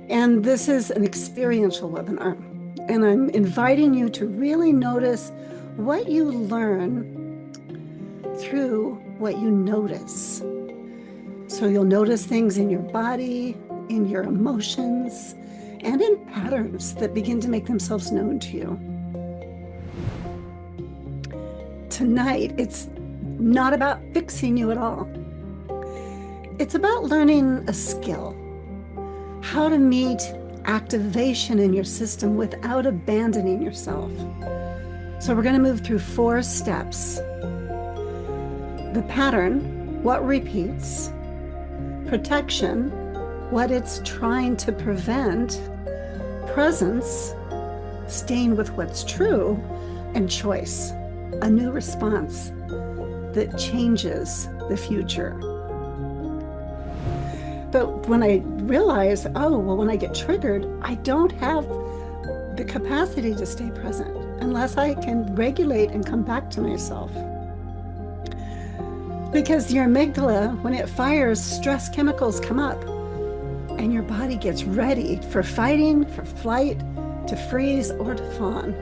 And this is an experiential webinar. And I'm inviting you to really notice what you learn through what you notice. So you'll notice things in your body, in your emotions, and in patterns that begin to make themselves known to you. Tonight, it's not about fixing you at all. It's about learning a skill, how to meet activation in your system without abandoning yourself. So we're going to move through 4 steps. The pattern, what repeats, protection, what it's trying to prevent, presence, staying with what's true, and choice, a new response that changes the future. But when I realize, oh, well, when I get triggered, I don't have the capacity to stay present unless I can regulate and come back to myself. Because your amygdala, when it fires, stress chemicals come up and your body gets ready for fighting, for flight, to freeze, or to fawn.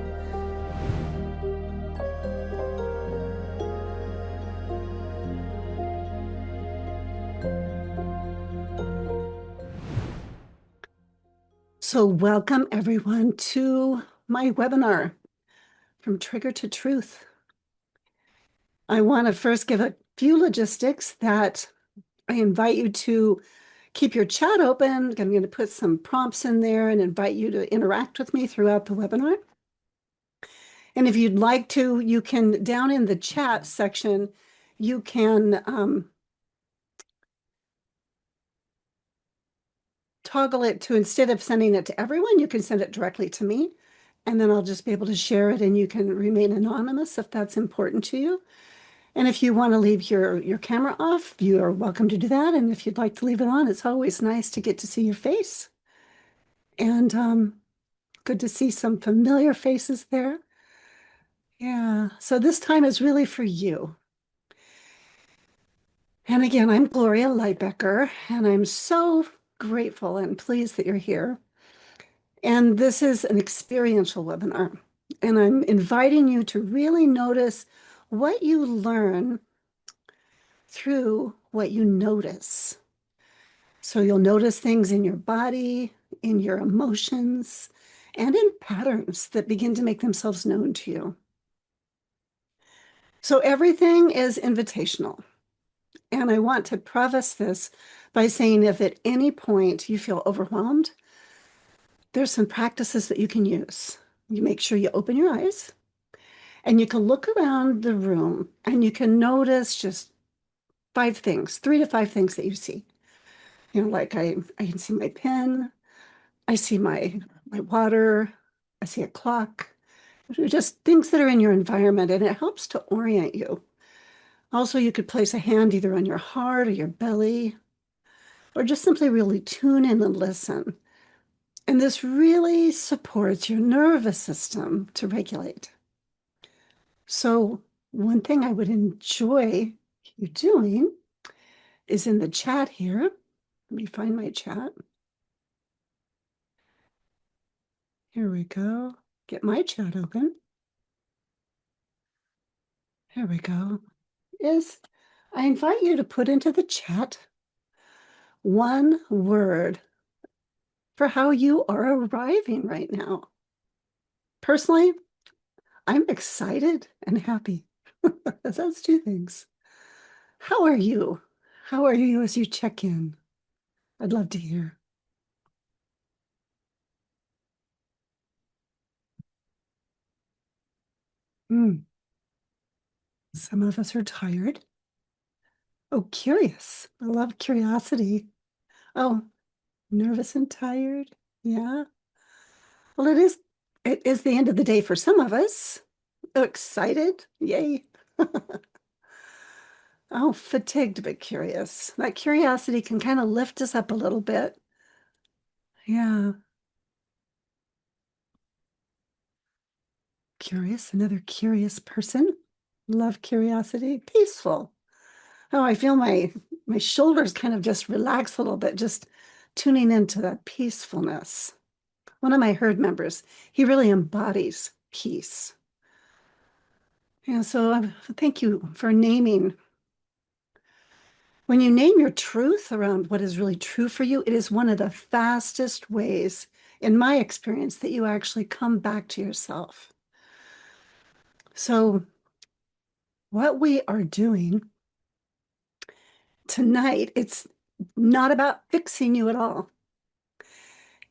So welcome everyone to my webinar, From Trigger to Truth. I want to first give a few logistics that I invite you to keep your chat open. I'm going to put some prompts in there and invite you to interact with me throughout the webinar. And if you'd like to, you can, down in the chat section, you can toggle it to, instead of sending it to everyone, you can send it directly to me. And then I'll just be able to share it and you can remain anonymous if that's important to you. And if you want to leave your camera off, you are welcome to do that. And if you'd like to leave it on, it's always nice to get to see your face. And good to see some familiar faces there. Yeah, so this time is really for you. And again, I'm Gloria Lybecker, and I'm so grateful and pleased that you're here. And this is an experiential webinar. And I'm inviting you to really notice what you learn through what you notice. So you'll notice things in your body, in your emotions, and in patterns that begin to make themselves known to you. So everything is invitational. And I want to preface this by saying if at any point you feel overwhelmed, there's some practices that you can use. You make sure you open your eyes and you can look around the room and you can notice just 5 things, 3 to 5 things that you see. You know, like I can see my pen, I see my water, I see a clock, just things that are in your environment, and it helps to orient you. Also, you could place a hand either on your heart or your belly, or just simply really tune in and listen. And this really supports your nervous system to regulate. So one thing I would enjoy you doing is in the chat here. Let me find my chat. Here we go. Get my chat open. Here we go. I invite you to put into the chat one word for how you are arriving right now. Personally, I'm excited and happy. That's 2 things. How are you? How are you as you check in? I'd love to hear. Some of us are tired. Oh, curious. I love curiosity. Oh, nervous and tired. Yeah. Well, it is the end of the day for some of us. Oh, excited. Yay. Oh, fatigued but curious. That curiosity can kind of lift us up a little bit. Yeah. Curious, another curious person. Love curiosity. Peaceful. Oh, I feel my shoulders kind of just relax a little bit, just tuning into that peacefulness. One of my herd members, he really embodies peace. Yeah, so thank you for naming. When you name your truth around what is really true for you, it is one of the fastest ways, in my experience, that you actually come back to yourself. So, what we are doing tonight, it's not about fixing you at all.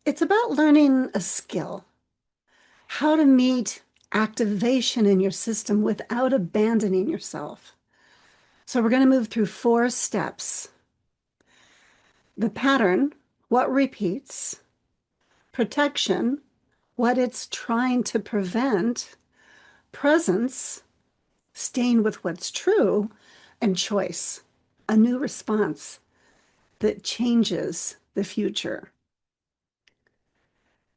It's about learning a skill, how to meet activation in your system without abandoning yourself. So, we're going to move through 4 steps. The pattern, what repeats, protection, what it's trying to prevent, presence, staying with what's true, and choice, a new response that changes the future.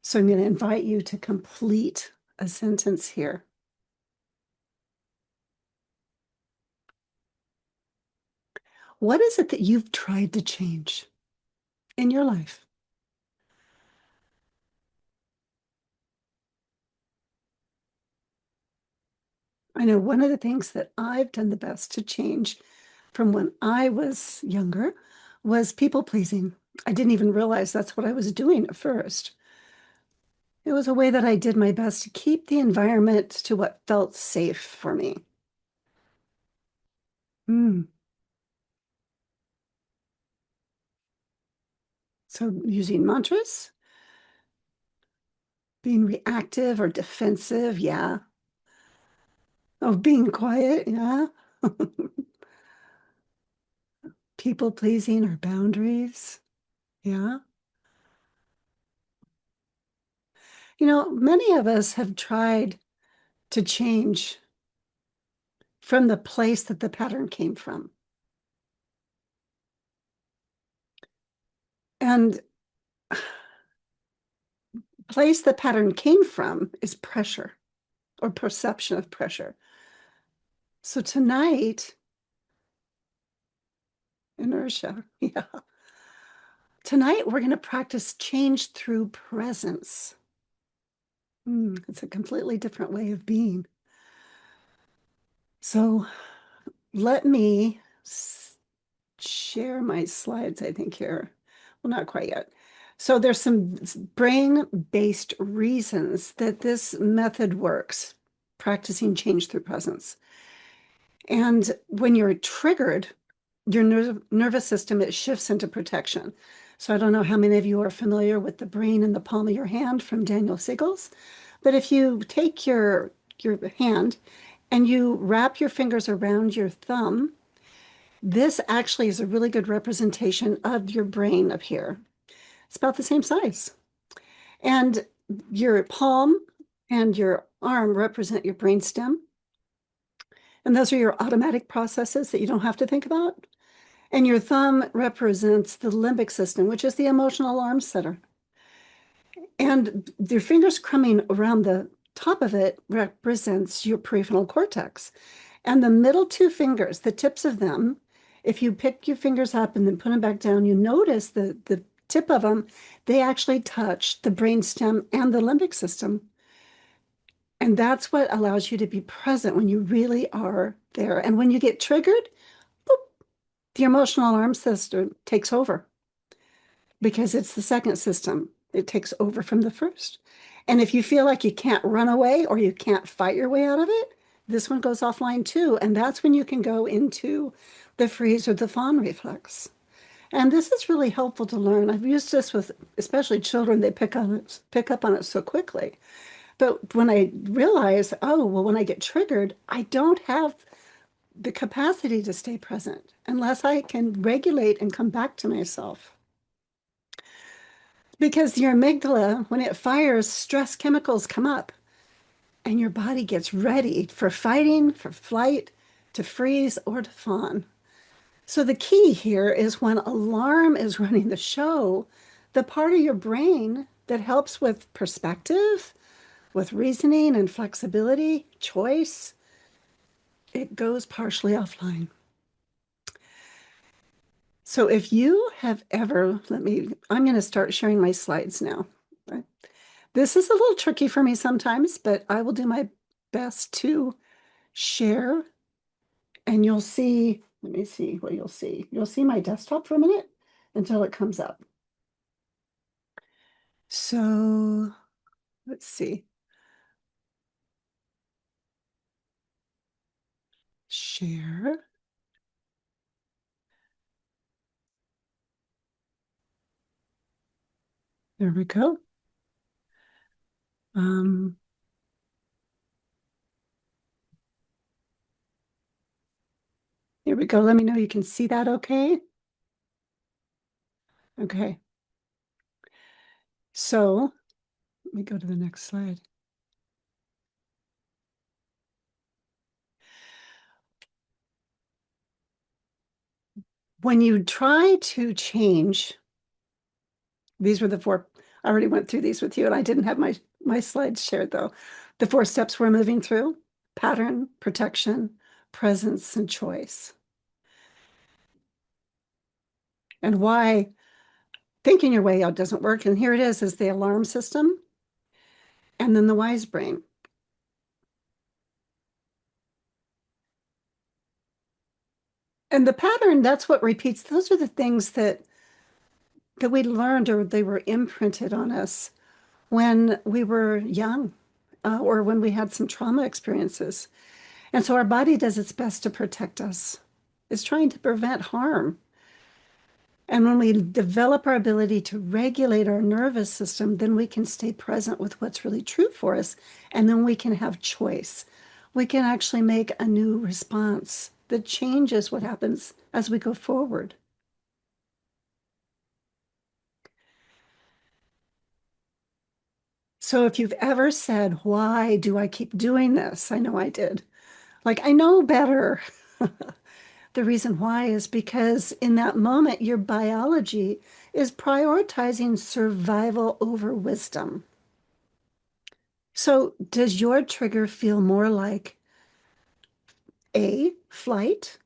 So I'm going to invite you to complete a sentence here. What is it that you've tried to change in your life? I know one of the things that I've done the best to change from when I was younger was people pleasing. I didn't even realize that's what I was doing at first. It was a way that I did my best to keep the environment to what felt safe for me. Mm. So using mantras, being reactive or defensive, yeah. Oh, being quiet, yeah. People pleasing or boundaries, yeah. You know, many of us have tried to change from the place that the pattern came from. And place the pattern came from is pressure or perception of pressure. So tonight, inertia, yeah. Tonight, we're going to practice change through presence. It's a completely different way of being. So let me share my slides, I think, here. Well, not quite yet. So there's some brain-based reasons that this method works, practicing change through presence. And when you're triggered, your nervous system, it shifts into protection. So I don't know how many of you are familiar with the brain in the palm of your hand from Daniel Siegels, but if you take your hand and you wrap your fingers around your thumb, this actually is a really good representation of your brain up here. It's about the same size. And your palm and your arm represent your brainstem. And those are your automatic processes that you don't have to think about. And your thumb represents the limbic system, which is the emotional alarm setter. And your fingers coming around the top of it represents your prefrontal cortex. And the middle 2 fingers, the tips of them, if you pick your fingers up and then put them back down, you notice the tip of them, they actually touch the brainstem and the limbic system. And that's what allows you to be present when you really are there. And when you get triggered, boop, the emotional alarm system takes over because it's the second system. It takes over from the first. And if you feel like you can't run away or you can't fight your way out of it, this one goes offline too. And that's when you can go into the freeze or the fawn reflex. And this is really helpful to learn. I've used this with especially children. They pick up on it so quickly. But when I realize, oh, well, when I get triggered, I don't have the capacity to stay present unless I can regulate and come back to myself. Because your amygdala, when it fires, stress chemicals come up and your body gets ready for fighting, for flight, to freeze, or to fawn. So the key here is when alarm is running the show, the part of your brain that helps with perspective, with reasoning and flexibility, choice, it goes partially offline. So if you have ever, I'm going to start sharing my slides now. This is a little tricky for me sometimes, but I will do my best to share. And you'll see, let me see what you'll see. You'll see my desktop for a minute until it comes up. So let's see. Share. There we go. Um, Here we go. Let me know you can see that okay. Okay. So let me go to the next slide. When you try to change, these were the four, I already went through these with you, and I didn't have my slides shared though. The four steps we're moving through: pattern, protection, presence, and choice. And why thinking your way out doesn't work. And here it is the alarm system and then the wise brain. And the pattern, that's what repeats. Those are the things that we learned or they were imprinted on us when we were young, or when we had some trauma experiences. And so our body does its best to protect us. It's trying to prevent harm. And when we develop our ability to regulate our nervous system, then we can stay present with what's really true for us. And then we can have choice. We can actually make a new response that changes what happens as we go forward. So if you've ever said, why do I keep doing this? I know I did. Like, I know better. The reason why is because in that moment, your biology is prioritizing survival over wisdom. So, does your trigger feel more like A, flight,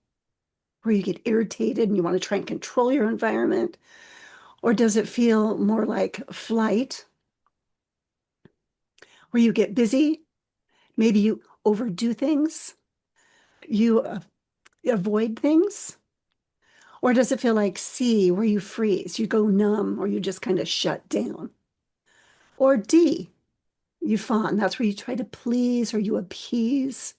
where you get irritated and you want to try and control your environment? Or does it feel more like flight, where you get busy? Maybe you overdo things, you avoid things? Or does it feel like C, where you freeze, you go numb, or you just kind of shut down? Or D, you fawn. That's where you try to please or you appease.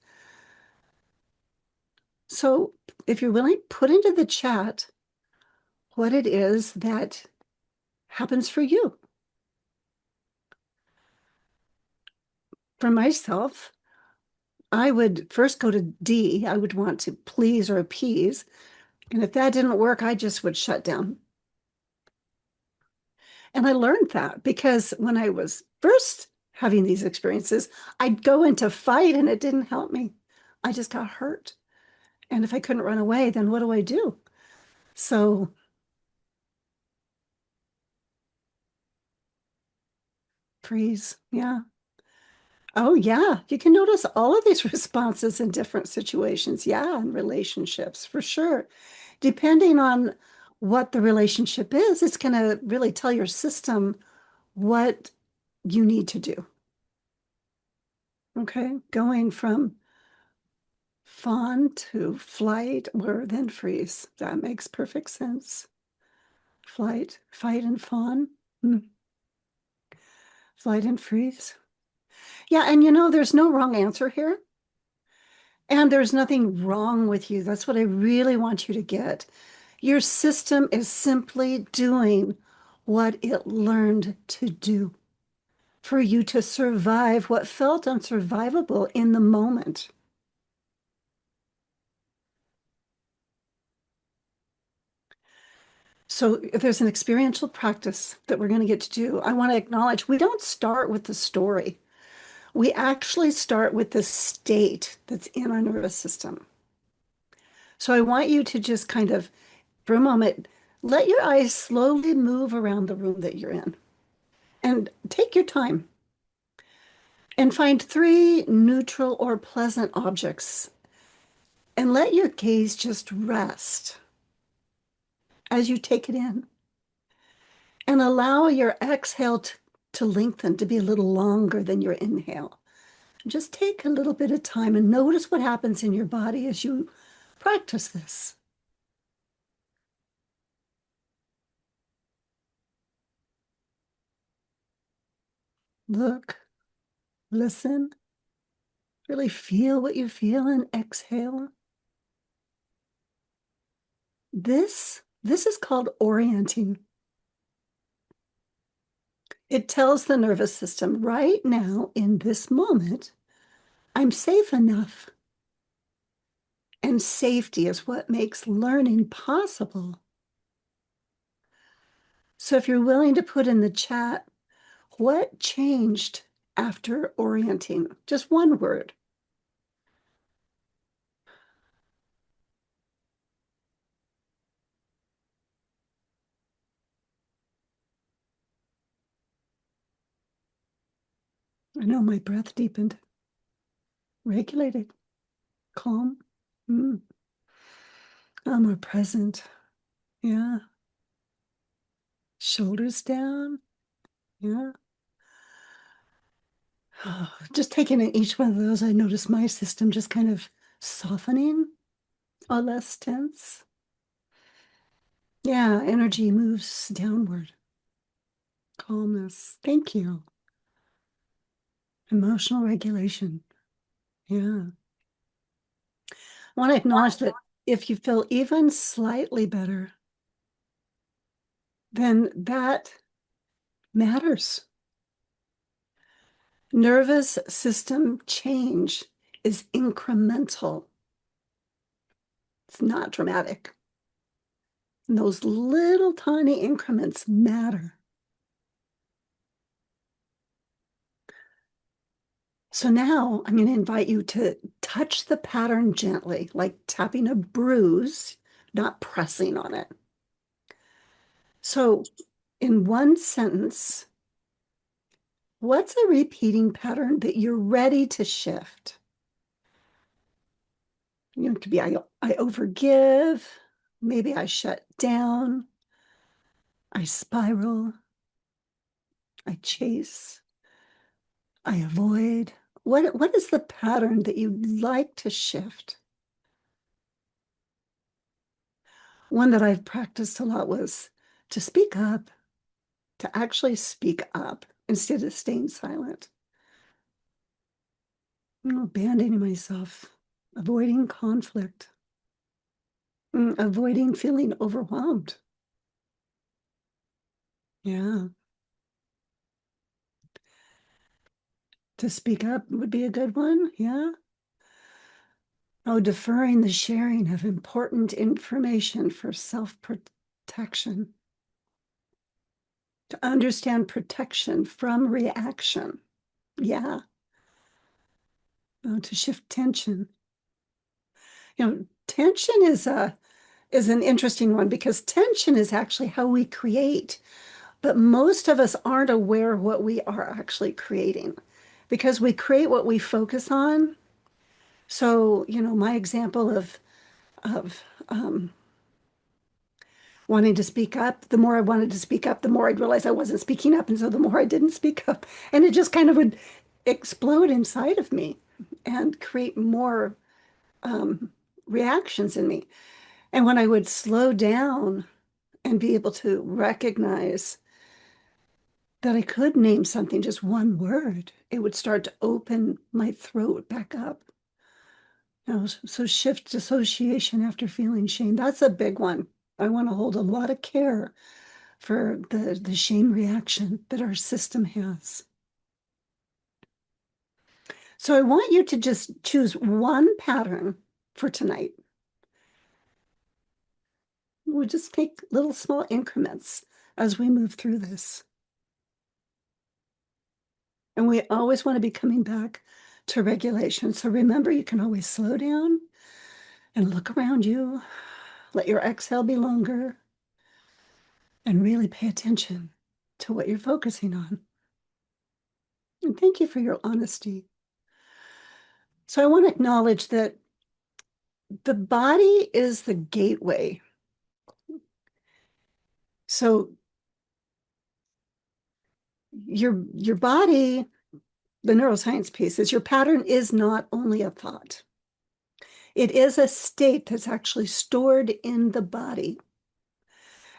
So if you're willing, put into the chat what it is that happens for you. For myself, I would first go to D. I would want to please or appease. And if that didn't work, I just would shut down. And I learned that because when I was first having these experiences, I'd go into fight and it didn't help me. I just got hurt. And if I couldn't run away, then what do I do? So freeze. Yeah. Oh, yeah. You can notice all of these responses in different situations. Yeah. And relationships for sure. Depending on what the relationship is, it's going to really tell your system what you need to do. Okay. Going from fawn to flight or then freeze. That makes perfect sense. Flight, fight, and fawn. Flight and freeze. Yeah. And there's no wrong answer here. And there's nothing wrong with you. That's what I really want you to get. Your system is simply doing what it learned to do for you to survive what felt unsurvivable in the moment. So if there's an experiential practice that we're going to get to do, I want to acknowledge we don't start with the story. We actually start with the state that's in our nervous system. So I want you to just kind of, for a moment, let your eyes slowly move around the room that you're in and take your time and find three neutral or pleasant objects and let your gaze just rest. as you take it in. And allow your exhale to lengthen, to be a little longer than your inhale. Just take a little bit of time and notice what happens in your body as you practice this. Look, listen, really feel what you feel and exhale. This is called orienting. It tells the nervous system right now, in this moment, I'm safe enough. And safety is what makes learning possible. So if you're willing to put in the chat, what changed after orienting? Just one word. I know my breath deepened, regulated, calm. I'm more present. Yeah. Shoulders down. Yeah. Just taking in each one of those, I noticed my system just kind of softening, or less tense. Yeah, energy moves downward. Calmness. Thank you. Emotional regulation. Yeah. I want to acknowledge that if you feel even slightly better, then that matters. Nervous system change is incremental. It's not dramatic. And those little tiny increments matter. So now I'm going to invite you to touch the pattern gently, like tapping a bruise, not pressing on it. So in one sentence, what's a repeating pattern that you're ready to shift? It could be I overgive, maybe I shut down, I spiral, I chase, I avoid. What is the pattern that you'd like to shift? One that I've practiced a lot was to speak up, to actually speak up instead of staying silent. Abandoning myself, avoiding conflict, avoiding feeling overwhelmed. Yeah. To speak up would be a good one. Yeah. Oh, deferring the sharing of important information for self-protection. To understand protection from reaction. Yeah. Oh, to shift tension. Tension is an interesting one because tension is actually how we create, but most of us aren't aware of what we are actually creating because we create what we focus on. So, my example of wanting to speak up, the more I wanted to speak up, the more I'd realize I wasn't speaking up. And so the more I didn't speak up, and it just kind of would explode inside of me and create more reactions in me. And when I would slow down and be able to recognize that I could name something, just one word, it would start to open my throat back up. So shift dissociation after feeling shame. That's a big one. I want to hold a lot of care for the shame reaction that our system has. So I want you to just choose one pattern for tonight. We'll just take little small increments as we move through this. And we always want to be coming back to regulation. So remember, you can always slow down and look around you. Let your exhale be longer and really pay attention to what you're focusing on. And thank you for your honesty. So I want to acknowledge that the body is the gateway. So your body, the neuroscience piece is your pattern is not only a thought. It is a state that's actually stored in the body.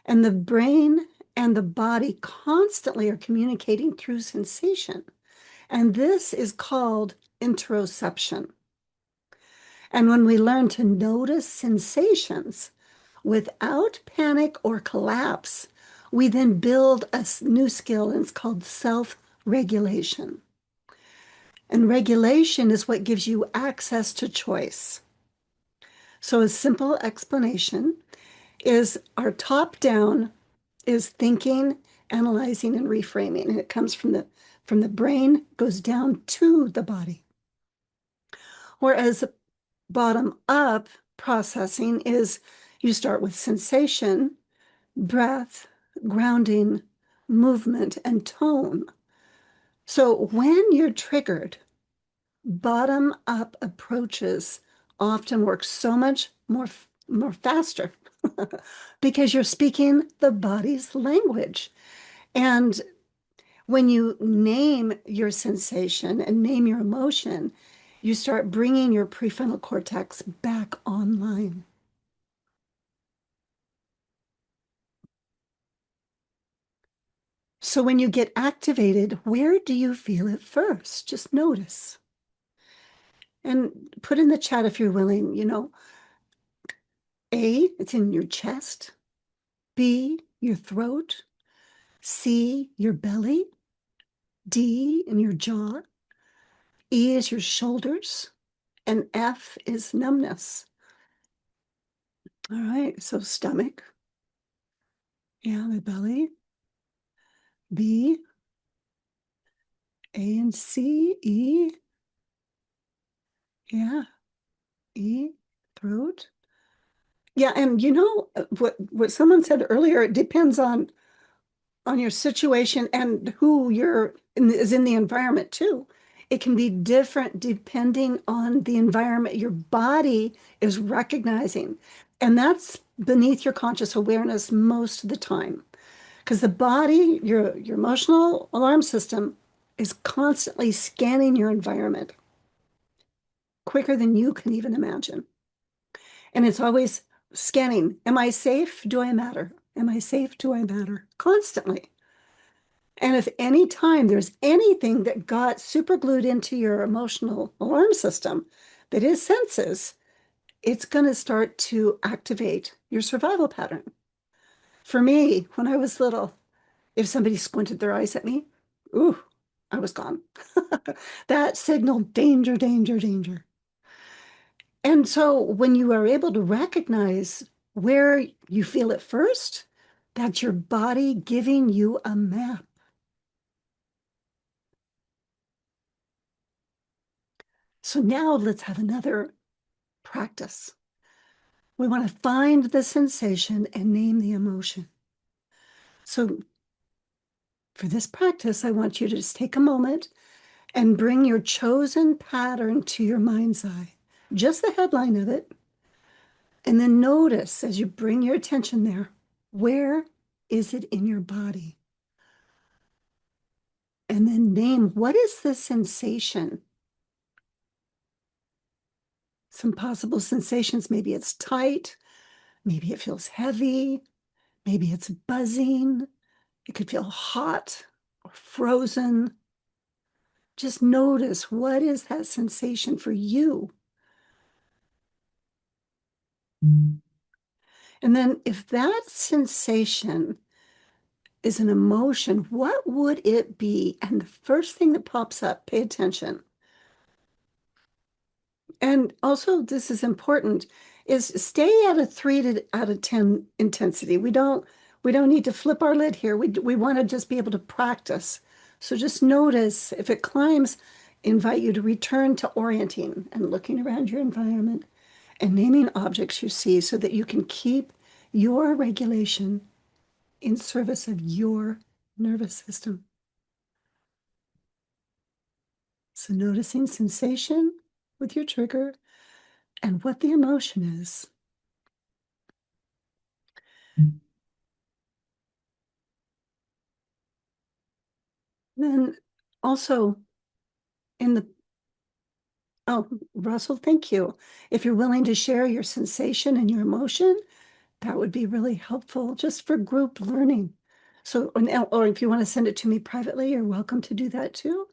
And the brain and the body constantly are communicating through sensation. And this is called interoception. And when we learn to notice sensations without panic or collapse, we then build a new skill, and it's called self-regulation. And regulation is what gives you access to choice. So a simple explanation is our top down is thinking, analyzing, and reframing. And it comes from the brain, goes down to the body. Whereas bottom up processing is you start with sensation, breath, grounding, movement, and tone. So when you're triggered, bottom up approaches often work so much more faster because you're speaking the body's language. And when you name your sensation and name your emotion, you start bringing your prefrontal cortex back online. So when you get activated, where do you feel it first? Just notice. And put in the chat if you're willing, A, it's in your chest. B, your throat. C, your belly. D, in your jaw. E is your shoulders. And F is numbness. All right, so stomach. Yeah, the belly. B, A and C, E. Yeah, E, throat. Yeah, and what someone said earlier, it depends on your situation and who is in the environment too. It can be different depending on the environment your body is recognizing. And that's beneath your conscious awareness most of the time. Because the body, your emotional alarm system, is constantly scanning your environment quicker than you can even imagine. And it's always scanning. Am I safe? Do I matter? Am I safe? Do I matter? Constantly. And if any time there's anything that got super glued into your emotional alarm system that is senses, it's going to start to activate your survival pattern. For me, when I was little, if somebody squinted their eyes at me, ooh, I was gone. That signaled danger, danger, danger. And so when you are able to recognize where you feel it first, that's your body giving you a map. So now let's have another practice. We want to find the sensation and name the emotion. So for this practice, I want you to just take a moment and bring your chosen pattern to your mind's eye, just the headline of it. And then notice as you bring your attention there, where is it in your body? And then name, what is the sensation? Some possible sensations, maybe it's tight, maybe it feels heavy, maybe it's buzzing, it could feel hot or frozen. Just notice, what is that sensation for you? And then if that sensation is an emotion, what would it be? And the first thing that pops up, pay attention. And also, this is important, is stay at a 3 out of 10 intensity. We don't need to flip our lid here. We want to just be able to practice. So just notice if it climbs, invite you to return to orienting and looking around your environment and naming objects you see so that you can keep your regulation in service of your nervous system. So noticing sensation with your trigger and what the emotion is. Then also in the, oh, Russell, thank you. If you're willing to share your sensation and your emotion, that would be really helpful just for group learning. So, or if you want to send it to me privately, you're welcome to do that too.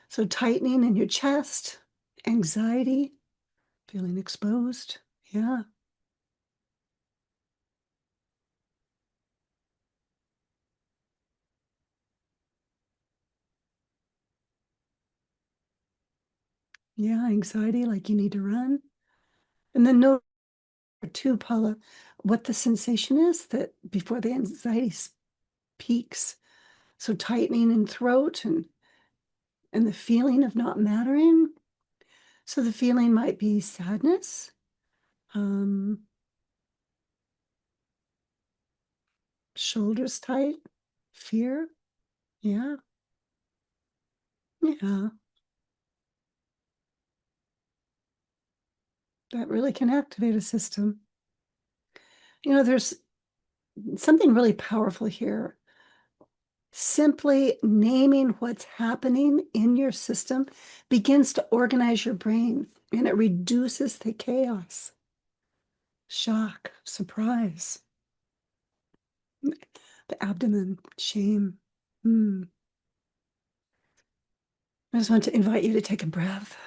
So tightening in your chest, anxiety, feeling exposed. Yeah. Yeah. Anxiety, like you need to run. And then note too, Paula, what the sensation is that before the anxiety peaks. So tightening in throat and the feeling of not mattering. So the feeling might be sadness, um, shoulders tight, fear. Yeah. Yeah. That really can activate a system. There's something really powerful here. Simply naming what's happening in your system begins to organize your brain and it reduces the chaos, shock, surprise, the abdomen, shame. Hmm. I just want to invite you to take a breath.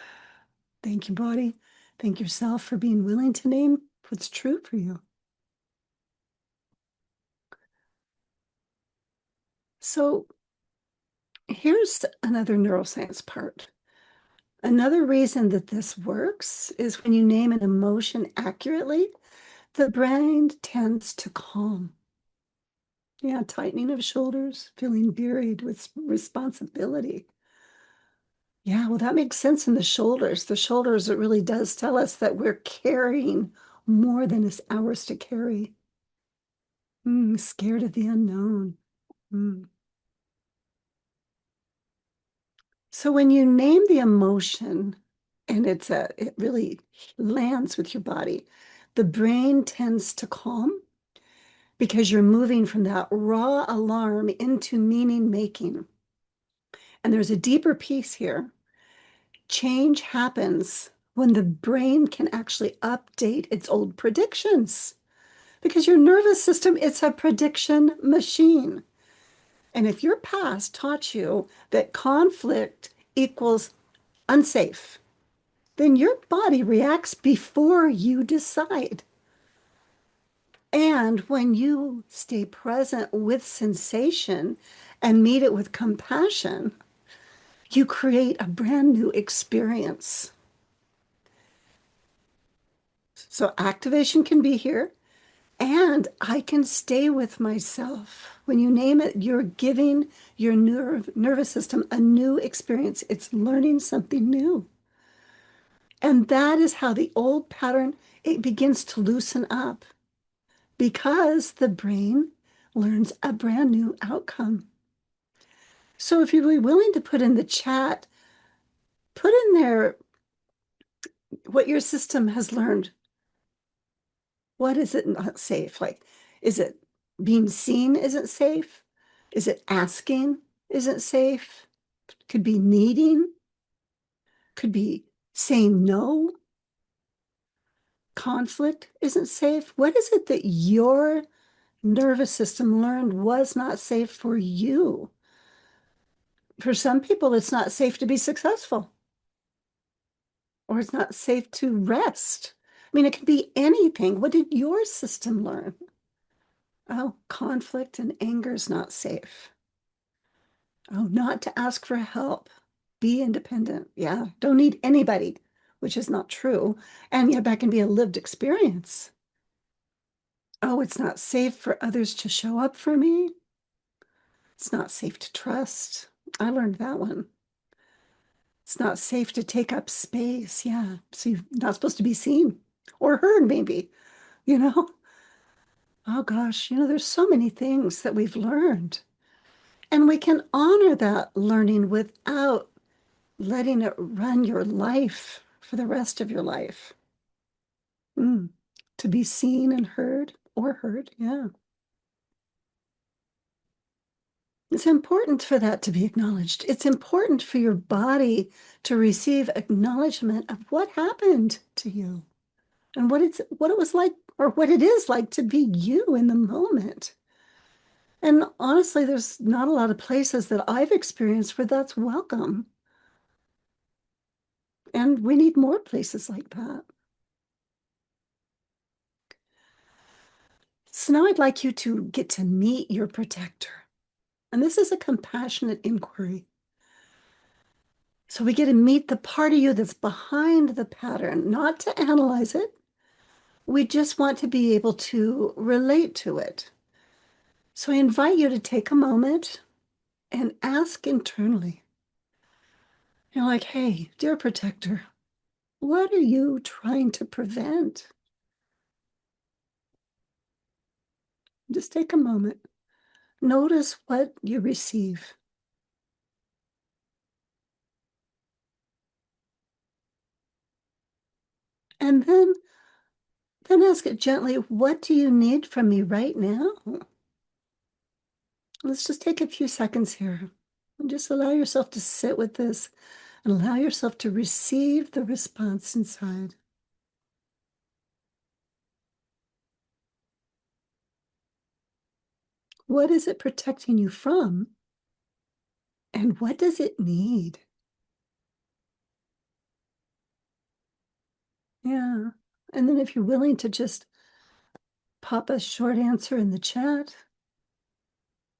Thank you, body. Thank yourself for being willing to name what's true for you. So here's another neuroscience part. Another reason that this works is when you name an emotion accurately, the brain tends to calm. Yeah, tightening of shoulders, feeling buried with responsibility. Yeah, well, that makes sense in the shoulders. The shoulders, it really does tell us that we're carrying more than is ours to carry. Scared of the unknown. Mm. So when you name the emotion and it really lands with your body, the brain tends to calm because you're moving from that raw alarm into meaning making. And there's a deeper piece here. Change happens when the brain can actually update its old predictions because your nervous system, it's a prediction machine. And if your past taught you that conflict equals unsafe, then your body reacts before you decide. And when you stay present with sensation and meet it with compassion, you create a brand new experience. So activation can be here, and I can stay with myself. When you name it, you're giving your nervous system a new experience. It's learning something new. And that is how the old pattern, it begins to loosen up because the brain learns a brand new outcome. So if you'd be willing to put in the chat, put in there what your system has learned. What is it not safe? Like, is it being seen isn't safe? Is it asking isn't safe? Could be needing, could be saying no. Conflict isn't safe. What is it that your nervous system learned was not safe for you? For some people, it's not safe to be successful, or it's not safe to rest. I mean, it could be anything. What did your system learn? Oh, conflict and anger is not safe. Oh, not to ask for help. Be independent. Yeah, don't need anybody, which is not true. And yet that can be a lived experience. Oh, it's not safe for others to show up for me. It's not safe to trust. I learned that one. It's not safe to take up space. Yeah. So you're not supposed to be seen or heard, maybe, you know? Oh gosh, there's so many things that we've learned. And we can honor that learning without letting it run your life for the rest of your life. To be seen and heard or heard. Yeah. It's important for that to be acknowledged. It's important for your body to receive acknowledgement of what happened to you and what it was like or what it is like to be you in the moment. And honestly, there's not a lot of places that I've experienced where that's welcome. And we need more places like that. So now I'd like you to get to meet your protector. And this is a compassionate inquiry. So we get to meet the part of you that's behind the pattern, not to analyze it. We just want to be able to relate to it. So I invite you to take a moment and ask internally. You're like, hey, dear protector, what are you trying to prevent? Just take a moment. Notice what you receive. And then ask it gently, what do you need from me right now? Let's just take a few seconds here and just allow yourself to sit with this and allow yourself to receive the response inside. What is it protecting you from? And what does it need? Yeah. And then if you're willing to just pop a short answer in the chat,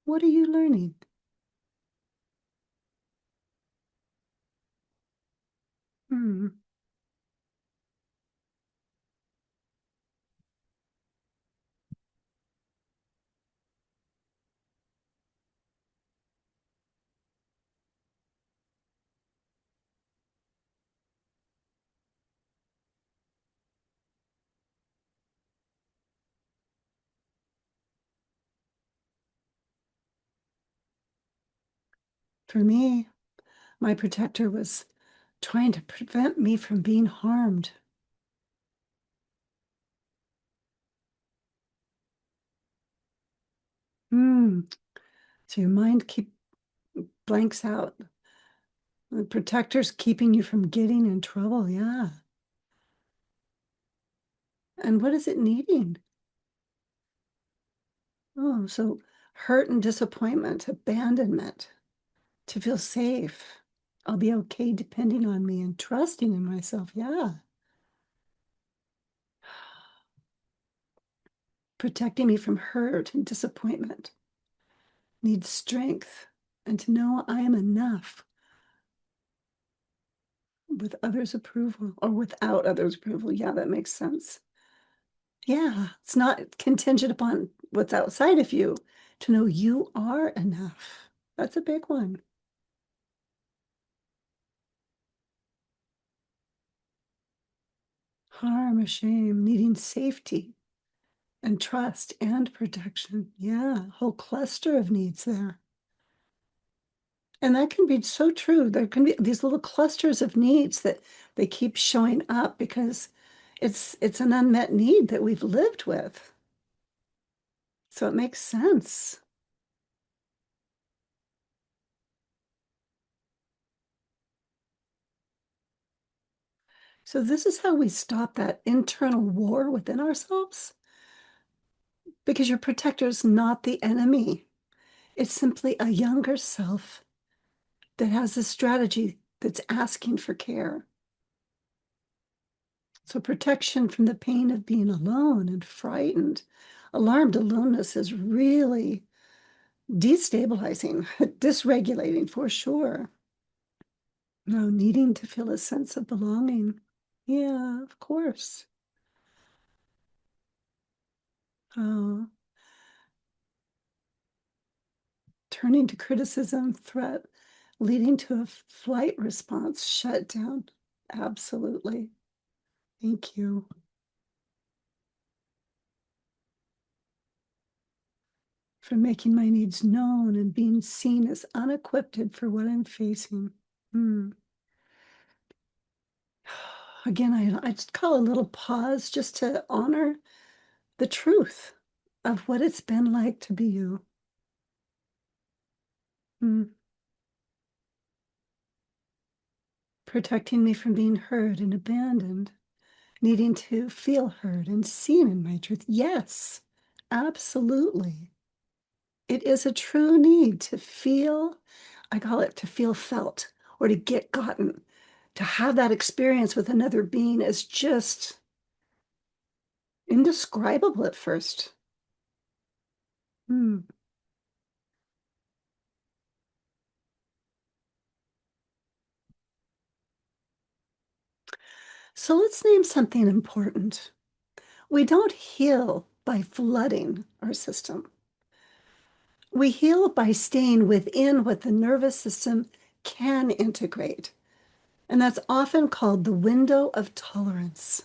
what are you learning? Hmm. For me, my protector was trying to prevent me from being harmed. Hmm. So your mind blanks out. The protector's keeping you from getting in trouble. Yeah. And what is it needing? Oh, so hurt and disappointment, abandonment, to feel safe. I'll be okay depending on me and trusting in myself. Yeah. Protecting me from hurt and disappointment. Needs strength and to know I am enough with others' approval or without others' approval. Yeah, that makes sense. Yeah, it's not contingent upon what's outside of you to know you are enough. That's a big one. Harm or shame, needing safety and trust and protection. Yeah, whole cluster of needs there. And that can be so true. There can be these little clusters of needs that they keep showing up because it's an unmet need that we've lived with. So it makes sense. So this is how we stop that internal war within ourselves because your protector is not the enemy. It's simply a younger self that has a strategy that's asking for care. So protection from the pain of being alone and frightened. Alarmed aloneness is really destabilizing, dysregulating for sure. No, needing to feel a sense of belonging. Yeah, of course. Oh, turning to criticism, threat, leading to a flight response, shutdown. Absolutely. Thank you for making my needs known and being seen as unequipped for what I'm facing. Hmm. Again, I just call a little pause just to honor the truth of what it's been like to be you. Mm. Protecting me from being hurt and abandoned, needing to feel heard and seen in my truth. Yes, absolutely. It is a true need to feel, I call it to feel felt or to get gotten. To have that experience with another being is just indescribable at first. Hmm. So let's name something important. We don't heal by flooding our system. We heal by staying within what the nervous system can integrate. And that's often called the window of tolerance.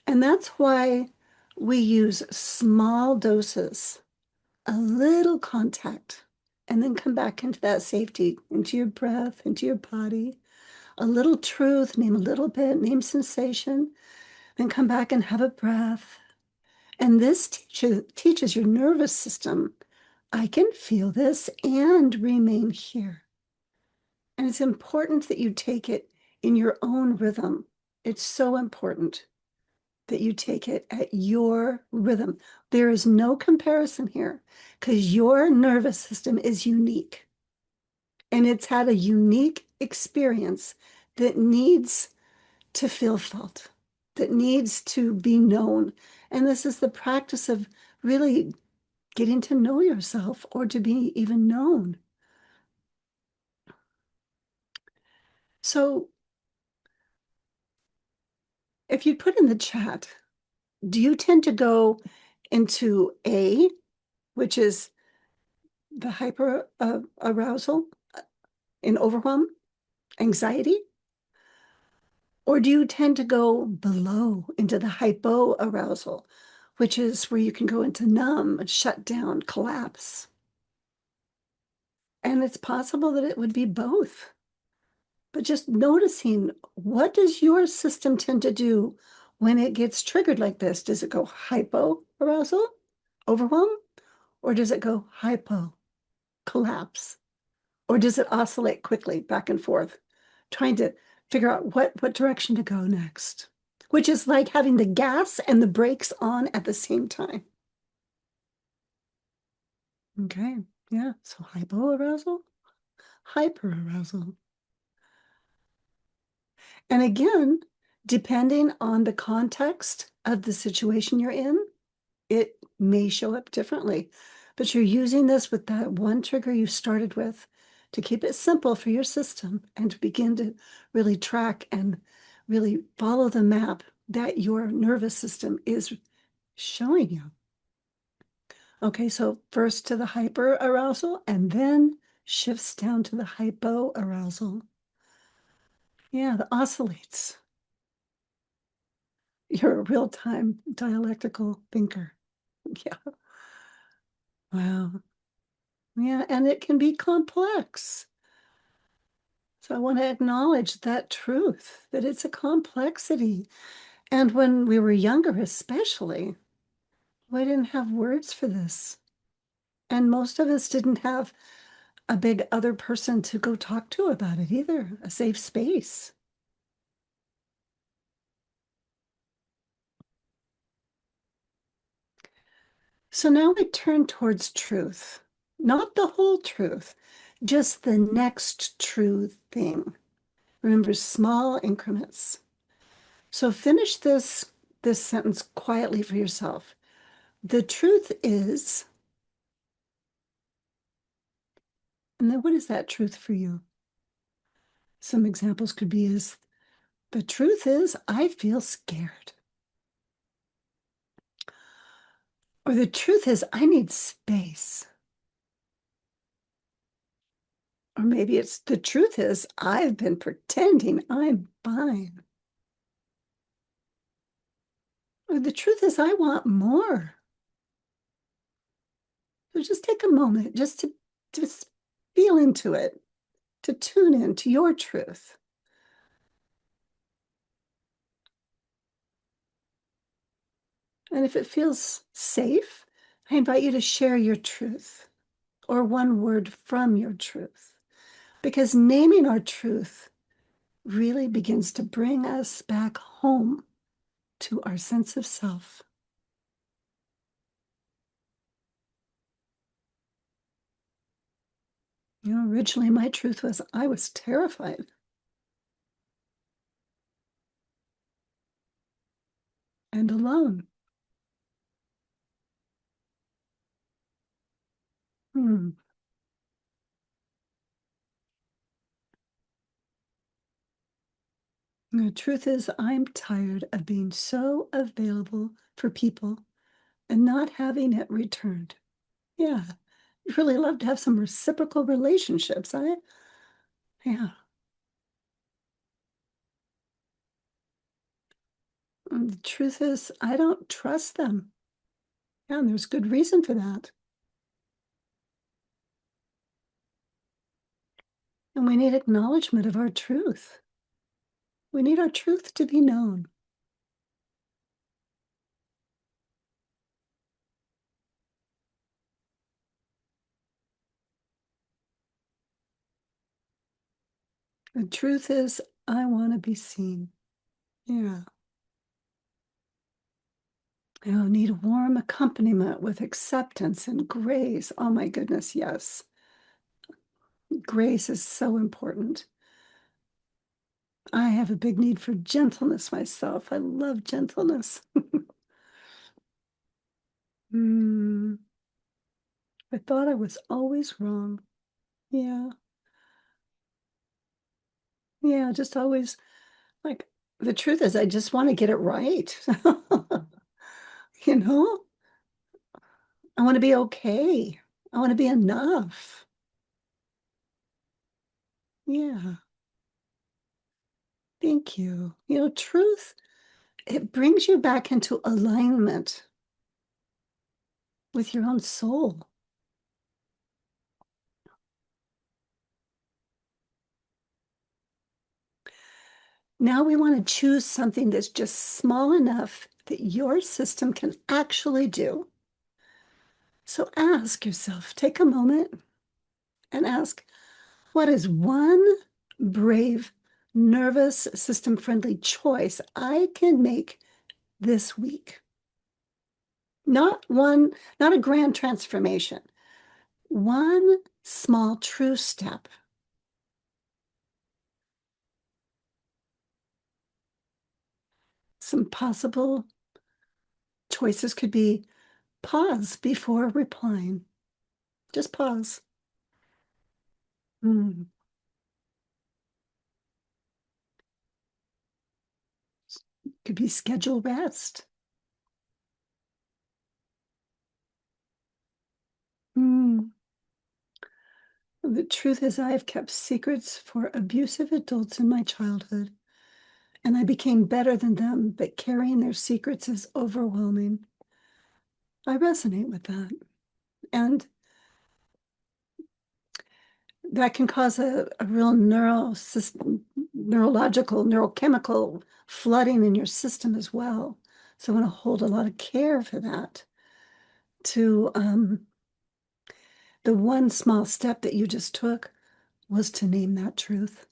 And that's why we use small doses, a little contact, and then come back into that safety, into your breath, into your body. A little truth, name a little bit, name sensation, then come back and have a breath. And this teaches your nervous system, I can feel this and remain here. And it's important that you take it in your own rhythm. It's so important that you take it at your rhythm. There is no comparison here because your nervous system is unique and it's had a unique experience that needs to feel felt, that needs to be known. And this is the practice of really getting to know yourself or to be even known. So if you put in the chat, do you tend to go into A, which is the hyper arousal in overwhelm, anxiety? Or do you tend to go below into the hypo arousal, which is where you can go into numb, shut down, collapse? And it's possible that it would be both. But just noticing, what does your system tend to do when it gets triggered like this? Does it go hypo arousal, overwhelm, or does it go hypo, collapse? Or does it oscillate quickly back and forth, trying to figure out what direction to go next? Which is like having the gas and the brakes on at the same time. Okay, yeah, so hypoarousal, hyperarousal. And again, depending on the context of the situation you're in, it may show up differently. But you're using this with that one trigger you started with to keep it simple for your system and to begin to really track and really follow the map that your nervous system is showing you. Okay, so first to the hyper arousal and then shifts down to the hypo arousal. Yeah, the oscillates. You're a real-time dialectical thinker. Yeah. Wow. Yeah, and it can be complex. So I want to acknowledge that truth, that it's a complexity. And when we were younger, especially, we didn't have words for this. And most of us didn't have a big other person to go talk to about it either, a safe space. So now we turn towards truth, not the whole truth, just the next true thing. Remember, small increments. So finish this sentence quietly for yourself. The truth is, and then what is that truth for you? Some examples could be is, the truth is, I feel scared. Or the truth is, I need space. Or maybe it's, the truth is, I've been pretending I'm fine. Or the truth is, I want more. So just take a moment just to just feel into it, to tune in to your truth. And if it feels safe, I invite you to share your truth or one word from your truth. Because naming our truth really begins to bring us back home to our sense of self. Originally my truth was I was terrified and alone. Hmm. The truth is, I'm tired of being so available for people and not having it returned. Yeah, I'd really love to have some reciprocal relationships. Yeah. And the truth is, I don't trust them. Yeah, and there's good reason for that. And we need acknowledgement of our truth. We need our truth to be known. The truth is, I want to be seen. Yeah. Need warm accompaniment with acceptance and grace. Oh my goodness, yes. Grace is so important. I have a big need for gentleness myself. I love gentleness. Hmm. I thought I was always wrong. Yeah. Yeah. Just always like the truth is, I just want to get it right. you know, I want to be okay. I want to be enough. Yeah. Thank you. Truth, it brings you back into alignment with your own soul. Now we want to choose something that's just small enough that your system can actually do. So ask yourself, take a moment and ask, what is one brave, nervous, system friendly choice I can make this week? Not one, not a grand transformation, one small true step. Some possible choices could be pause before replying. Just pause. Mm. Could be schedule rest. Mm. The truth is, I have kept secrets for abusive adults in my childhood, and I became better than them, but carrying their secrets is overwhelming. I resonate with that. And that can cause a real neurological, neurochemical flooding in your system as well. So I want to hold a lot of care for that. To the one small step that you just took was to name that truth,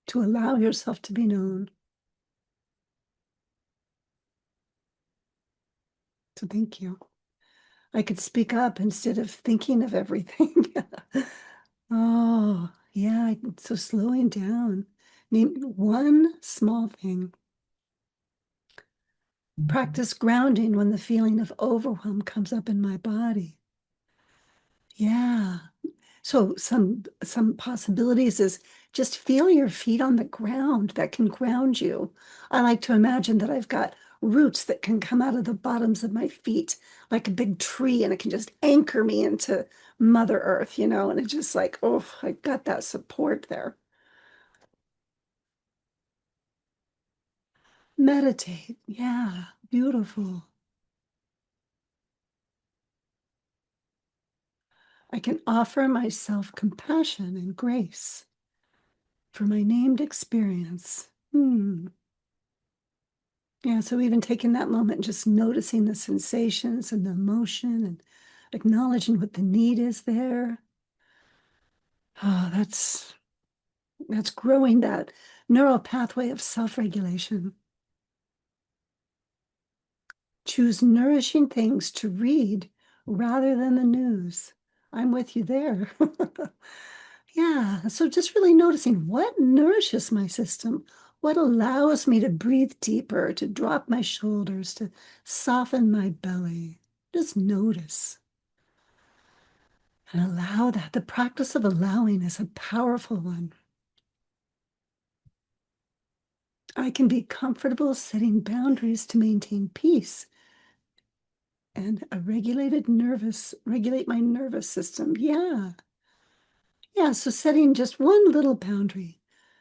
to allow yourself to be known. So thank you. I could speak up instead of thinking of everything. Oh, yeah. So slowing down. Name one small thing. Practice grounding when the feeling of overwhelm comes up in my body. Yeah. So some possibilities is just feel your feet on the ground. That can ground you. I like to imagine that I've got roots that can come out of the bottoms of my feet like a big tree, and it can just anchor me into Mother Earth, and it's just like, oh, I got that support there. Meditate. Yeah, beautiful. I can offer myself compassion and grace for my named experience. Yeah, so even taking that moment, just noticing the sensations and the emotion and acknowledging what the need is there. Oh, that's growing that neural pathway of self-regulation. Choose nourishing things to read rather than the news. I'm with you there. Yeah, so just really noticing what nourishes my system, what allows me to breathe deeper, to drop my shoulders, to soften my belly. Just notice and allow that. The practice of allowing is a powerful one. I can be comfortable setting boundaries to maintain peace and regulate my nervous system. Yeah. Yeah. So setting just one little boundary,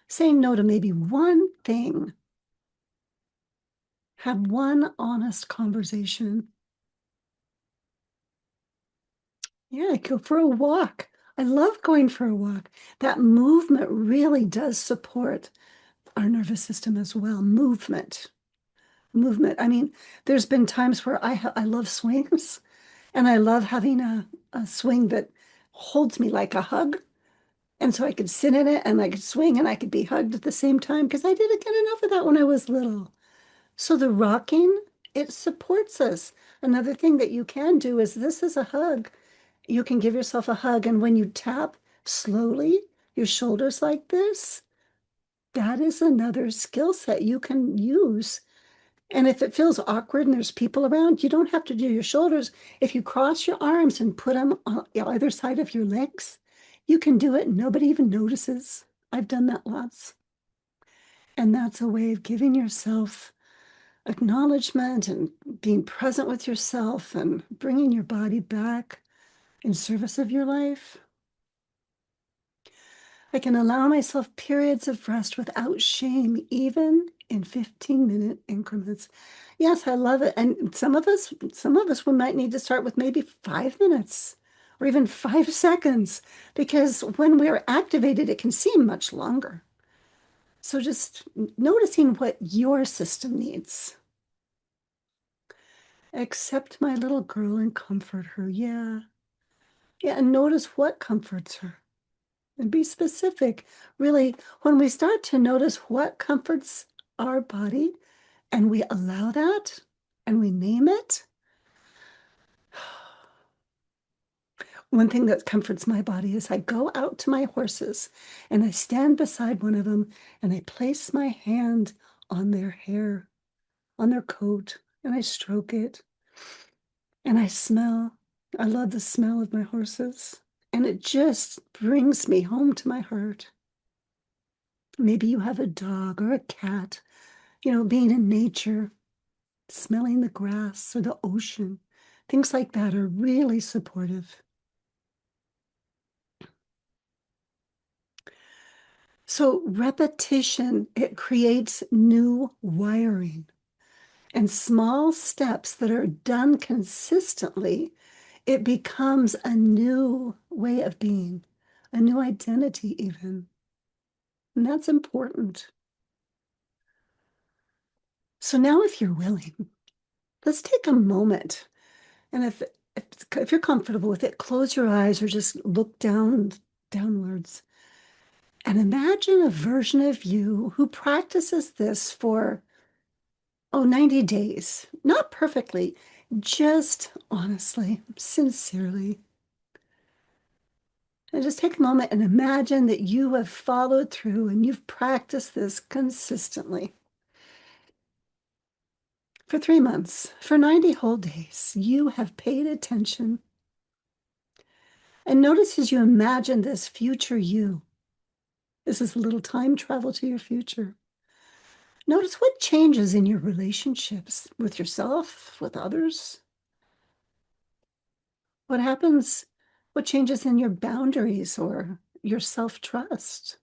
saying no to maybe one thing, have one honest conversation. Yeah. Go for a walk. I love going for a walk. That movement really does support our nervous system as well. Movement. I mean, there's been times where I love swings and I love having a swing that holds me like a hug. And so I could sit in it and I could swing and I could be hugged at the same time because I didn't get enough of that when I was little. So the rocking, it supports us. Another thing that you can do is this is a hug. You can give yourself a hug. And when you tap slowly your shoulders like this, that is another skill set you can use. And if it feels awkward and there's people around, you don't have to do your shoulders. If you cross your arms and put them on either side of your legs, you can do it and nobody even notices. I've done that lots. And that's a way of giving yourself acknowledgement and being present with yourself and bringing your body back in service of your life. I can allow myself periods of rest without shame, even in 15-minute increments. Yes, I love it. And some of us, we might need to start with maybe 5 minutes or even 5 seconds, because when we're activated, it can seem much longer. So just noticing what your system needs. Accept my little girl and comfort her. Yeah. Yeah. And notice what comforts her. And be specific. Really, when we start to notice what comforts our body and we allow that and we name it, one thing that comforts my body is I go out to my horses and I stand beside one of them and I place my hand on their hair, on their coat, and I stroke it and I smell. I love the smell of my horses. And it just brings me home to my heart. Maybe you have a dog or a cat, being in nature, smelling the grass or the ocean. Things like that are really supportive. So repetition, it creates new wiring. And small steps that are done consistently, it becomes a new way of being, a new identity even. And that's important. So now if you're willing, let's take a moment. And if you're comfortable with it, close your eyes or just look downwards. And imagine a version of you who practices this for, 90 days. Not perfectly, just honestly, sincerely. And just take a moment and imagine that you have followed through and you've practiced this consistently. For 3 months, for 90 whole days, you have paid attention. And notice as you imagine this future you, this is a little time travel to your future. Notice what changes in your relationships with yourself, with others. What happens, what changes in your boundaries or your self-trust.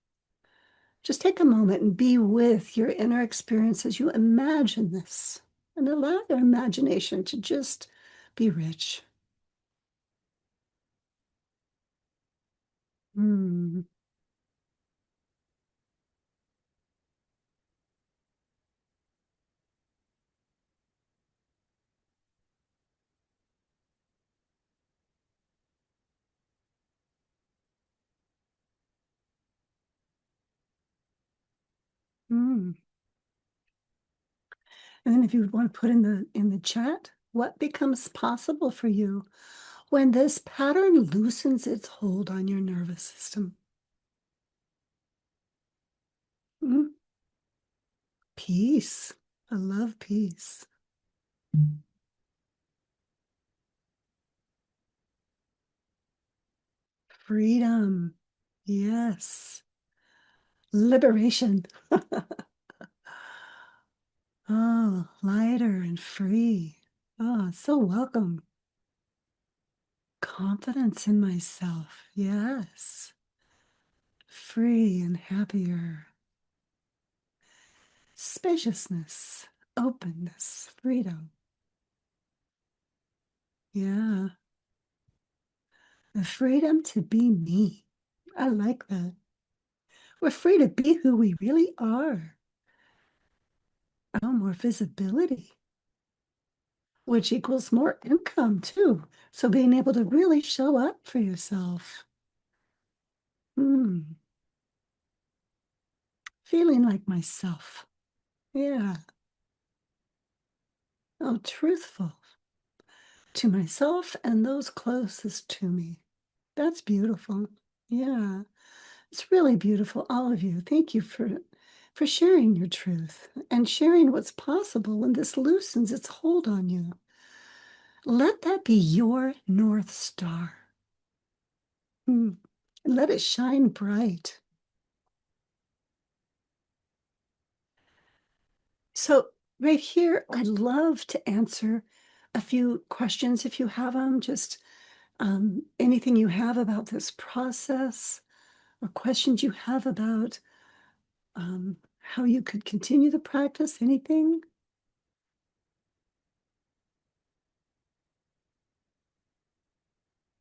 Just take a moment and be with your inner experience as you imagine this and allow your imagination to just be rich. Hmm. Mm. And then if you want to put in the chat, what becomes possible for you when this pattern loosens its hold on your nervous system? Mm. Peace. I love peace. Freedom. Yes. Liberation. Oh, lighter and free. Oh, so welcome. Confidence in myself. Yes. Free and happier. Spaciousness, openness, freedom. Yeah. The freedom to be me. I like that. We're free to be who we really are. Oh, more visibility, which equals more income too. So being able to really show up for yourself. Hmm. Feeling like myself. Yeah. Oh, truthful to myself and those closest to me. That's beautiful. Yeah. It's really beautiful, all of you. Thank you for sharing your truth and sharing what's possible when this loosens its hold on you. Let that be your North Star. Hmm. Let it shine bright. So, right here, I'd love to answer a few questions if you have them, just anything you have about this process or questions you have about how you could continue the practice, anything?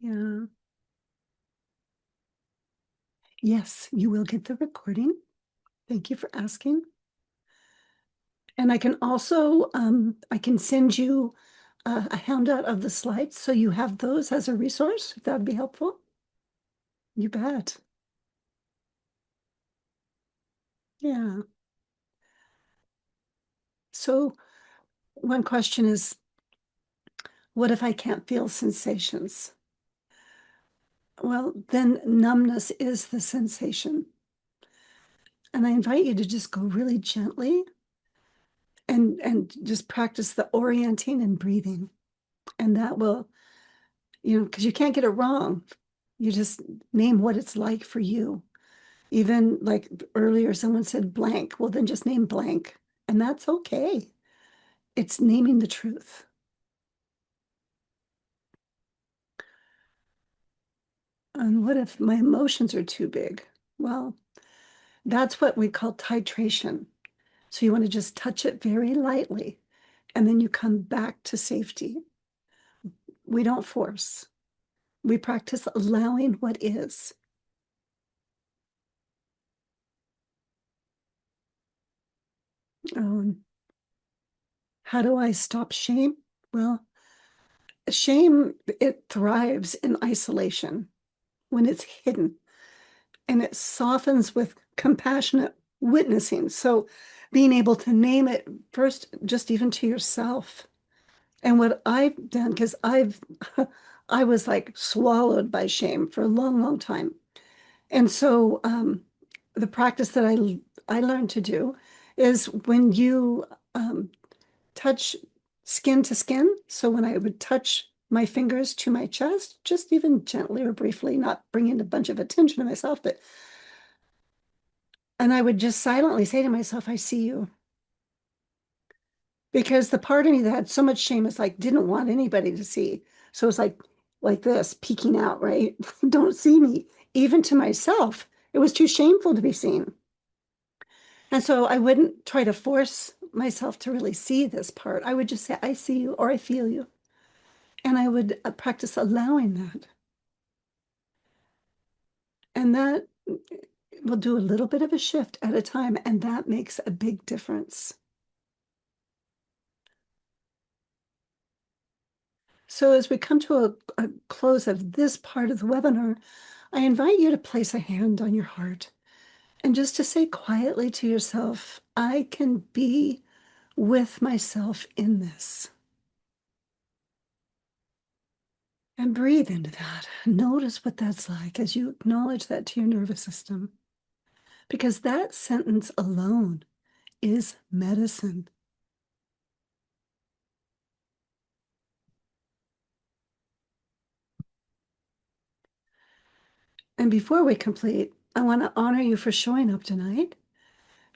Yeah. Yes, you will get the recording. Thank you for asking. And I can also, I can send you a handout of the slides so you have those as a resource, if that'd be helpful. You bet. Yeah. So one question is, what if I can't feel sensations? Well, then numbness is the sensation. And I invite you to just go really gently and just practice the orienting and breathing. And that will, because you can't get it wrong. You just name what it's like for you. Even like earlier, someone said blank. Well, then just name blank. And that's okay. It's naming the truth. And what if my emotions are too big? Well, that's what we call titration. So you want to just touch it very lightly, and then you come back to safety. We don't force. We practice allowing what is. How do I stop shame? Well, shame, it thrives in isolation when it's hidden, and it softens with compassionate witnessing. So being able to name it first, just even to yourself. And what I've done, because I was like swallowed by shame for a long, long time. And so the practice that I learned to do is when you touch skin to skin. So when I would touch my fingers to my chest, just even gently or briefly, not bringing a bunch of attention to myself, and I would just silently say to myself, I see you. Because the part of me that had so much shame is like, didn't want anybody to see. So it's like this, peeking out, right? Don't see me. Even to myself, it was too shameful to be seen. And so I wouldn't try to force myself to really see this part. I would just say, I see you or I feel you. And I would practice allowing that. And that will do a little bit of a shift at a time. And that makes a big difference. So as we come to a close of this part of the webinar, I invite you to place a hand on your heart And just to say quietly to yourself, I can be with myself in this. And breathe into that. Notice what that's like as you acknowledge that to your nervous system. Because that sentence alone is medicine. And before we complete, I want to honor you for showing up tonight,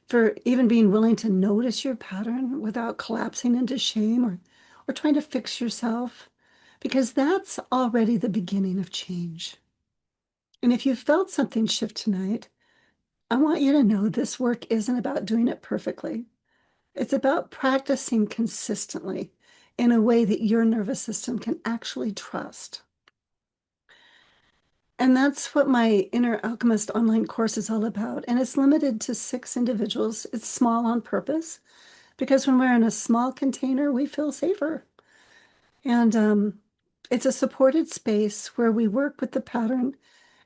for even being willing to notice your pattern without collapsing into shame or trying to fix yourself, because that's already the beginning of change. And if you felt something shift tonight, I want you to know this work isn't about doing it perfectly. It's about practicing consistently in a way that your nervous system can actually trust. And that's what my Inner Alchemist online course is all about. And it's limited to 6 individuals. It's small on purpose because when we're in a small container, we feel safer. And it's a supported space where we work with the pattern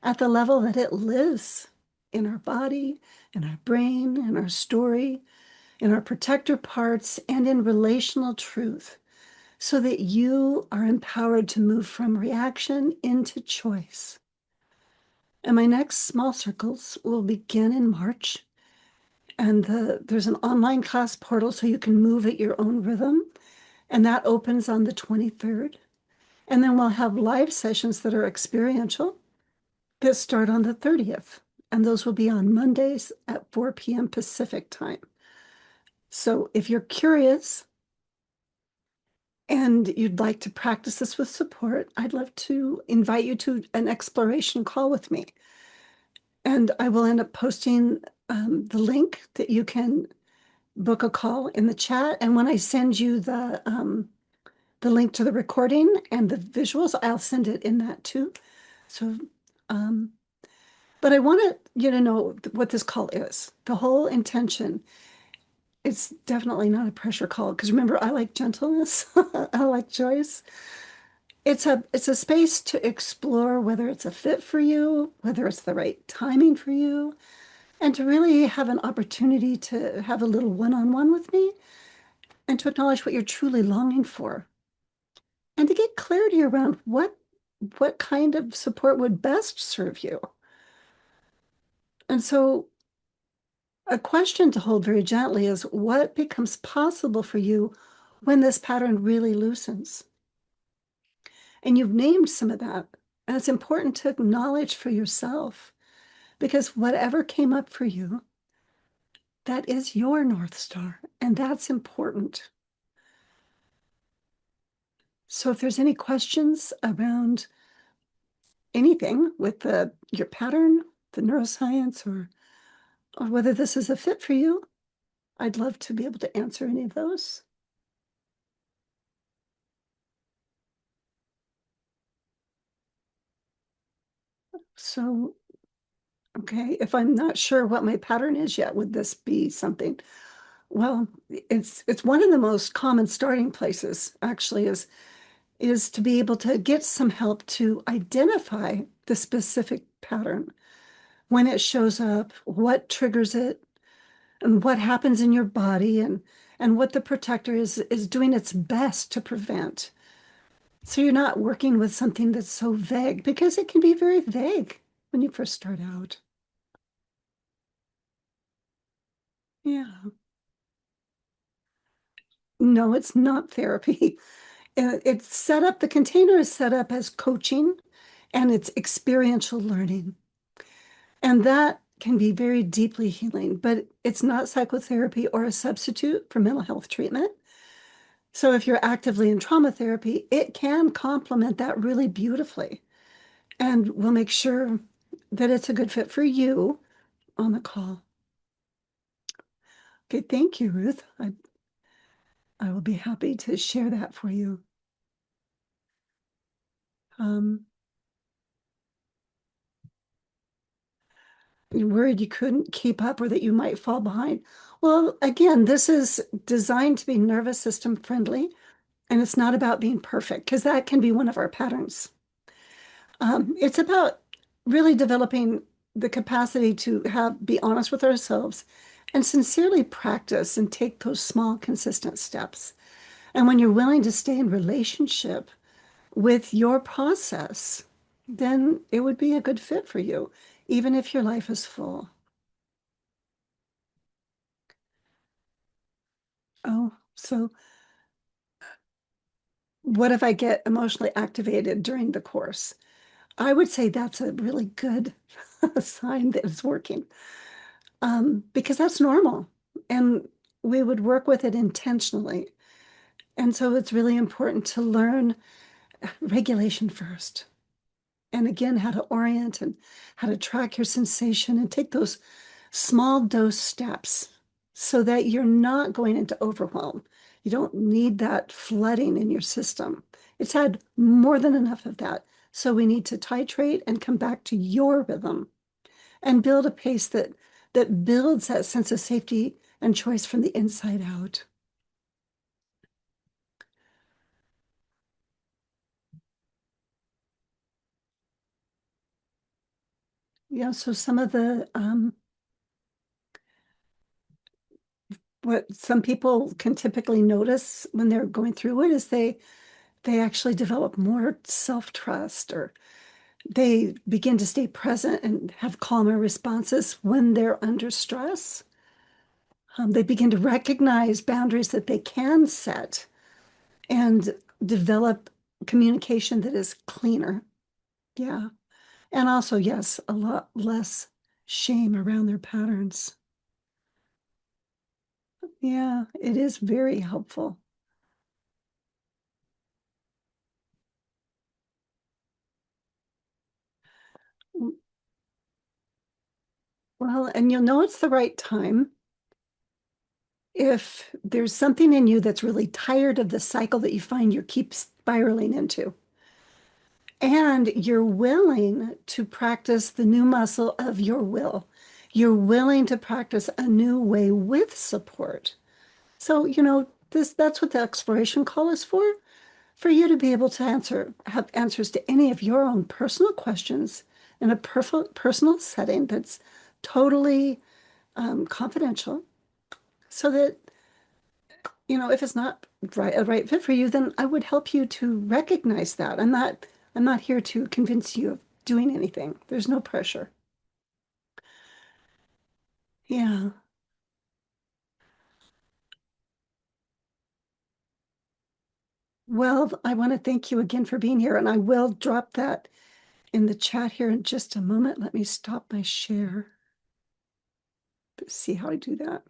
at the level that it lives in our body, in our brain, in our story, in our protector parts, and in relational truth, so that you are empowered to move from reaction into choice. And my next small circles will begin in March. And there's an online class portal so you can move at your own rhythm. And that opens on the 23rd. And then we'll have live sessions that are experiential that start on the 30th. And those will be on Mondays at 4 p.m. Pacific time. So if you're curious and you'd like to practice this with support, I'd love to invite you to an exploration call with me. And I will end up posting the link that you can book a call in the chat. And when I send you the link to the recording and the visuals, I'll send it in that too. So, but I want you to know what this call is. The whole intention, it's definitely not a pressure call, because remember, I like gentleness. I like choice. It's a space to explore whether it's a fit for you, whether it's the right timing for you, and to really have an opportunity to have a little one-on-one with me and to acknowledge what you're truly longing for and to get clarity around what kind of support would best serve you. And so a question to hold very gently is, what becomes possible for you when this pattern really loosens? And you've named some of that. And it's important to acknowledge for yourself, because whatever came up for you, that is your North Star, and that's important. So if there's any questions around anything with your pattern, the neuroscience, or whether this is a fit for you, I'd love to be able to answer any of those. So, okay, if I'm not sure what my pattern is yet, would this be something? Well, it's one of the most common starting places, actually, is to be able to get some help to identify the specific pattern, when it shows up, what triggers it, and what happens in your body, and what the protector is doing its best to prevent. So you're not working with something that's so vague, because it can be very vague when you first start out. Yeah. No, it's not therapy. It's set up, the container is set up as coaching, and it's experiential learning. And that can be very deeply healing, but it's not psychotherapy or a substitute for mental health treatment. So if you're actively in trauma therapy, it can complement that really beautifully. And we'll make sure that it's a good fit for you on the call. Okay, thank you, Ruth. I will be happy to share that for you. Um, you're worried you couldn't keep up or that you might fall behind. Well, again, this is designed to be nervous system friendly, and it's not about being perfect, because that can be one of our patterns. It's about really developing the capacity to be honest with ourselves and sincerely practice and take those small, consistent steps. And when you're willing to stay in relationship with your process, then it would be a good fit for you, even if your life is full. Oh, so what if I get emotionally activated during the course? I would say that's a really good sign that it's working, because that's normal. And we would work with it intentionally. And so it's really important to learn regulation first. And again, how to orient and how to track your sensation and take those small dose steps so that you're not going into overwhelm. You don't need that flooding in your system. It's had more than enough of that. So we need to titrate and come back to your rhythm and build a pace that builds that sense of safety and choice from the inside out. Yeah, so some of the what some people can typically notice when they're going through it is they actually develop more self-trust, or they begin to stay present and have calmer responses when they're under stress. They begin to recognize boundaries that they can set and develop communication that is cleaner. Yeah. And also, yes, a lot less shame around their patterns. Yeah, it is very helpful. Well, and you'll know it's the right time if there's something in you that's really tired of the cycle that you find you keep spiraling into. And you're willing to practice the new muscle of your will. You're willing to practice a new way with support. So, that's what the exploration call is for you to be able to have answers to any of your own personal questions in a personal setting that's totally confidential, so that if it's not a right fit for you, then I would help you to recognize that. I'm not here to convince you of doing anything. There's no pressure. Yeah. Well, I want to thank you again for being here, and I will drop that in the chat here in just a moment. Let me stop my share. Let's see how I do that.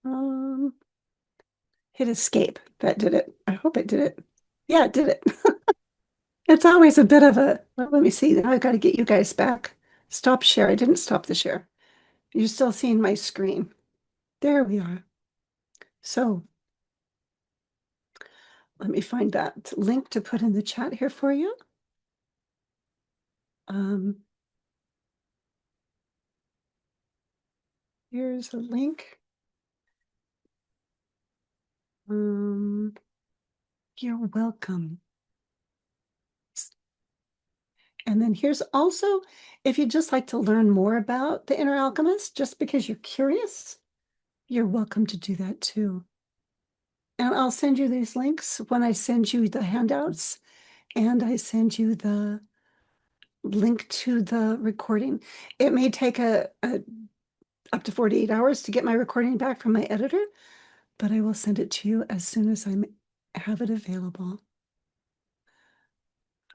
Um, Hit escape. That did it. I hope it did it. Yeah, it did it. It's always a bit of a, well, let me see. Now I've got to get you guys back. Stop share. I didn't stop the share. You're still seeing my screen. There we are. So let me find that link to put in the chat here for you. Um, Here's a link. Um, you're welcome. And then here's also, if you'd just like to learn more about the inner alchemist, just because you're curious, you're welcome to do that too. And I'll send you these links when I send you the handouts and I send you the link to the recording. It may take up to 48 hours to get my recording back from my editor, but I will send it to you as soon as I have it available.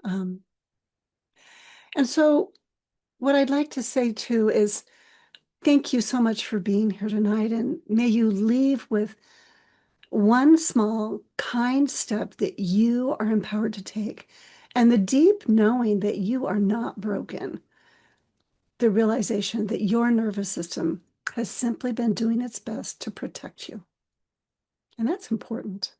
Um, and so what I'd like to say too is thank you so much for being here tonight, and may you leave with one small, kind step that you are empowered to take, and the deep knowing that you are not broken, the realization that your nervous system has simply been doing its best to protect you. And that's important.